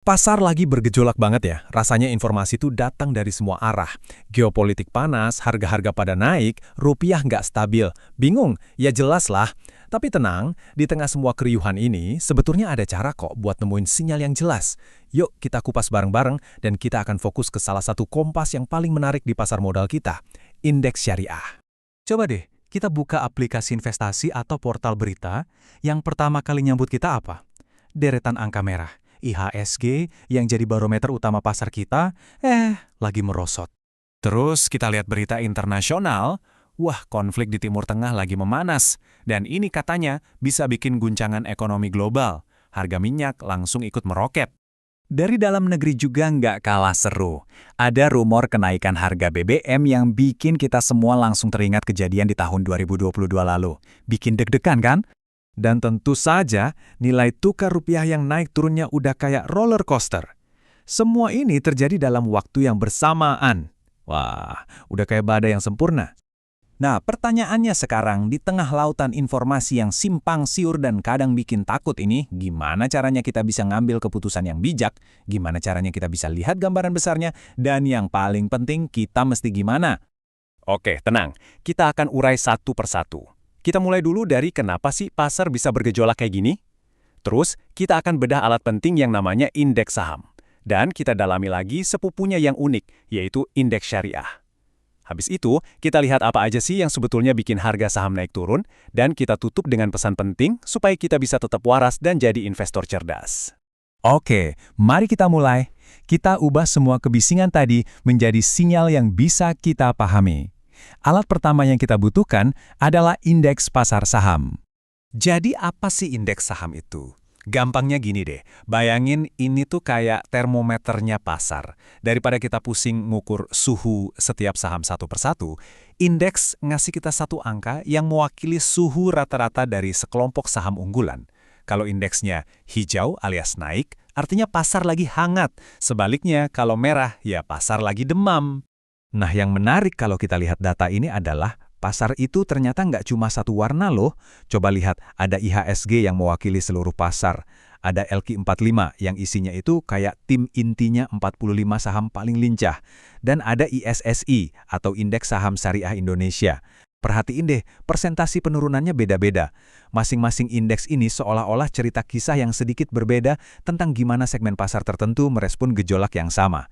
Pasar lagi bergejolak banget ya, rasanya informasi itu datang dari semua arah. Geopolitik panas, harga-harga pada naik, rupiah nggak stabil. Bingung? Ya jelas lah. Tapi tenang, di tengah semua keriuhan ini, sebetulnya ada cara kok buat nemuin sinyal yang jelas. Yuk kita kupas bareng-bareng dan kita akan fokus ke salah satu kompas yang paling menarik di pasar modal kita, indeks syariah. Coba deh, kita buka aplikasi investasi atau portal berita, yang pertama kali nyambut kita apa? Deretan angka merah. IHSG yang jadi barometer utama pasar kita, lagi merosot. Terus kita lihat berita internasional, wah konflik di Timur Tengah lagi memanas. Dan ini katanya bisa bikin guncangan ekonomi global. Harga minyak langsung ikut meroket. Dari dalam negeri juga nggak kalah seru. Ada rumor kenaikan harga BBM yang bikin kita semua langsung teringat kejadian di tahun 2022 lalu. Bikin deg-degan kan? Dan tentu saja, nilai tukar rupiah yang naik turunnya udah kayak roller coaster. Semua ini terjadi dalam waktu yang bersamaan. Wah, udah kayak badai yang sempurna. Nah, pertanyaannya sekarang, di tengah lautan informasi yang simpang siur dan kadang bikin takut ini, gimana caranya kita bisa ngambil keputusan yang bijak, gimana caranya kita bisa lihat gambaran besarnya, dan yang paling penting, kita mesti gimana? Oke, tenang. Kita akan urai satu persatu. Kita mulai dulu dari kenapa sih pasar bisa bergejolak kayak gini? Terus, kita akan bedah alat penting yang namanya indeks saham. Dan kita dalami lagi sepupunya yang unik, yaitu indeks syariah. Habis itu, kita lihat apa aja sih yang sebetulnya bikin harga saham naik turun, dan kita tutup dengan pesan penting supaya kita bisa tetap waras dan jadi investor cerdas. Oke, mari kita mulai. Kita ubah semua kebisingan tadi menjadi sinyal yang bisa kita pahami. Alat pertama yang kita butuhkan adalah indeks pasar saham. Jadi apa sih indeks saham itu? Gampangnya gini deh, bayangin ini tuh kayak termometernya pasar. Daripada kita pusing ngukur suhu setiap saham satu persatu, indeks ngasih kita satu angka yang mewakili suhu rata-rata dari sekelompok saham unggulan. Kalau indeksnya hijau alias naik, artinya pasar lagi hangat. Sebaliknya, kalau merah, ya pasar lagi demam. Nah, yang menarik kalau kita lihat data ini adalah pasar itu ternyata nggak cuma satu warna loh. Coba lihat, ada IHSG yang mewakili seluruh pasar. Ada LQ45 yang isinya itu kayak tim intinya 45 saham paling lincah. Dan ada ISSI atau Indeks Saham Syariah Indonesia. Perhatiin deh, persentasi penurunannya beda-beda. Masing-masing indeks ini seolah-olah cerita kisah yang sedikit berbeda tentang gimana segmen pasar tertentu merespon gejolak yang sama.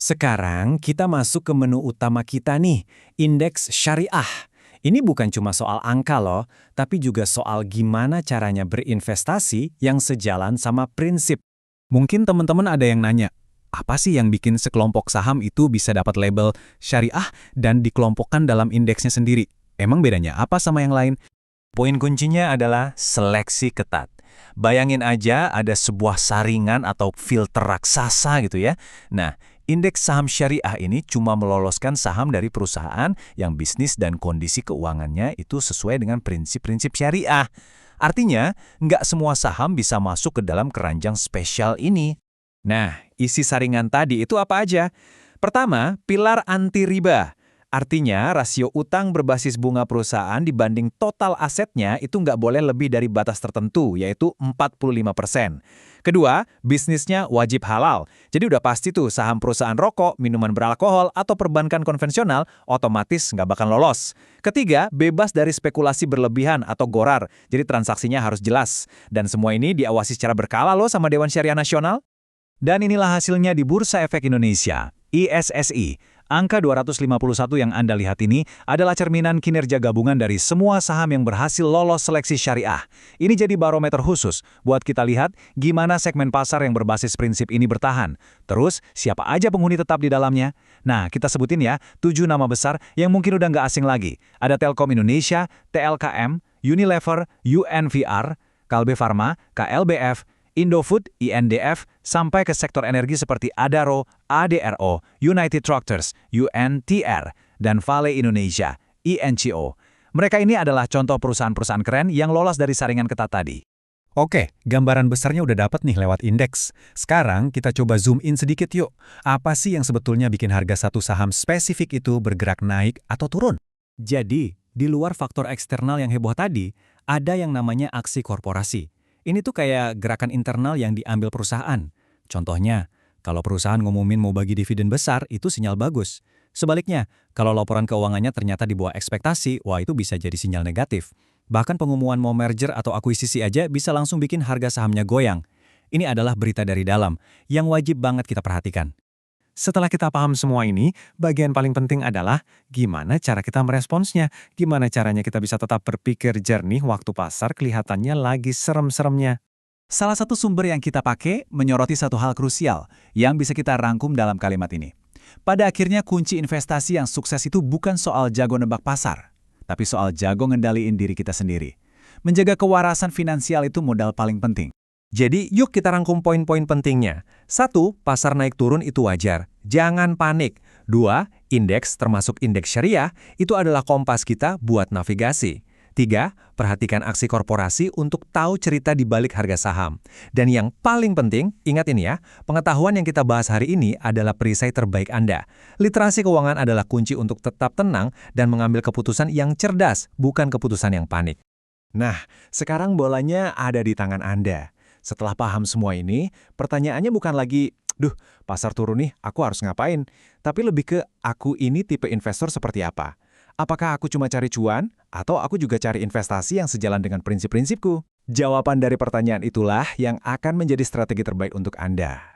Sekarang kita masuk ke menu utama kita nih, indeks syariah. Ini bukan cuma soal angka loh, tapi juga soal gimana caranya berinvestasi yang sejalan sama prinsip. Mungkin teman-teman ada yang nanya, apa sih yang bikin sekelompok saham itu bisa dapat label syariah dan dikelompokkan dalam indeksnya sendiri? Emang bedanya apa sama yang lain? Poin kuncinya adalah seleksi ketat. Bayangin aja ada sebuah saringan atau filter raksasa gitu ya. Nah, indeks saham syariah ini cuma meloloskan saham dari perusahaan yang bisnis dan kondisi keuangannya itu sesuai dengan prinsip-prinsip syariah. Artinya, nggak semua saham bisa masuk ke dalam keranjang spesial ini. Nah, isi saringan tadi itu apa aja? Pertama, pilar anti riba. Artinya, rasio utang berbasis bunga perusahaan dibanding total asetnya itu nggak boleh lebih dari batas tertentu, yaitu 45%. Kedua, bisnisnya wajib halal. Jadi udah pasti tuh saham perusahaan rokok, minuman beralkohol, atau perbankan konvensional otomatis nggak bakal lolos. Ketiga, bebas dari spekulasi berlebihan atau gorar. Jadi transaksinya harus jelas. Dan semua ini diawasi secara berkala loh sama Dewan Syariah Nasional. Dan inilah hasilnya di Bursa Efek Indonesia, ISSI. Angka 251 yang Anda lihat ini adalah cerminan kinerja gabungan dari semua saham yang berhasil lolos seleksi syariah. Ini jadi barometer khusus buat kita lihat gimana segmen pasar yang berbasis prinsip ini bertahan. Terus, siapa aja penghuni tetap di dalamnya? Nah, kita sebutin ya, 7 nama besar yang mungkin udah nggak asing lagi. Ada Telkom Indonesia, TLKM, Unilever, UNVR, Kalbe Farma, KLBF, Indofood, INDF, sampai ke sektor energi seperti Adaro, ADRO, United Tractors, UNTR, dan Vale Indonesia, INCO. Mereka ini adalah contoh perusahaan-perusahaan keren yang lolos dari saringan ketat tadi. Oke, gambaran besarnya udah dapat nih lewat indeks. Sekarang kita coba zoom in sedikit yuk. Apa sih yang sebetulnya bikin harga satu saham spesifik itu bergerak naik atau turun? Jadi, di luar faktor eksternal yang heboh tadi, ada yang namanya aksi korporasi. Ini tuh kayak gerakan internal yang diambil perusahaan. Contohnya, kalau perusahaan ngumumin mau bagi dividen besar, itu sinyal bagus. Sebaliknya, kalau laporan keuangannya ternyata di bawah ekspektasi, wah itu bisa jadi sinyal negatif. Bahkan pengumuman mau merger atau akuisisi aja bisa langsung bikin harga sahamnya goyang. Ini adalah berita dari dalam, yang wajib banget kita perhatikan. Setelah kita paham semua ini, bagian paling penting adalah gimana cara kita meresponsnya, gimana caranya kita bisa tetap berpikir jernih waktu pasar kelihatannya lagi serem-seremnya. Salah satu sumber yang kita pakai menyoroti satu hal krusial yang bisa kita rangkum dalam kalimat ini. Pada akhirnya kunci investasi yang sukses itu bukan soal jago nebak pasar, tapi soal jago ngendaliin diri kita sendiri. Menjaga kewarasan finansial itu modal paling penting. Jadi, yuk kita rangkum poin-poin pentingnya. 1. Pasar naik turun itu wajar. Jangan panik. 2. Indeks, termasuk indeks syariah, itu adalah kompas kita buat navigasi. 3. Perhatikan aksi korporasi untuk tahu cerita di balik harga saham. Dan yang paling penting, ingat ini ya, pengetahuan yang kita bahas hari ini adalah perisai terbaik Anda. Literasi keuangan adalah kunci untuk tetap tenang dan mengambil keputusan yang cerdas, bukan keputusan yang panik. Nah, sekarang bolanya ada di tangan Anda. Setelah paham semua ini, pertanyaannya bukan lagi, duh, pasar turun nih, aku harus ngapain? Tapi lebih ke, aku ini tipe investor seperti apa? Apakah aku cuma cari cuan, atau aku juga cari investasi yang sejalan dengan prinsip-prinsipku? Jawaban dari pertanyaan itulah yang akan menjadi strategi terbaik untuk Anda.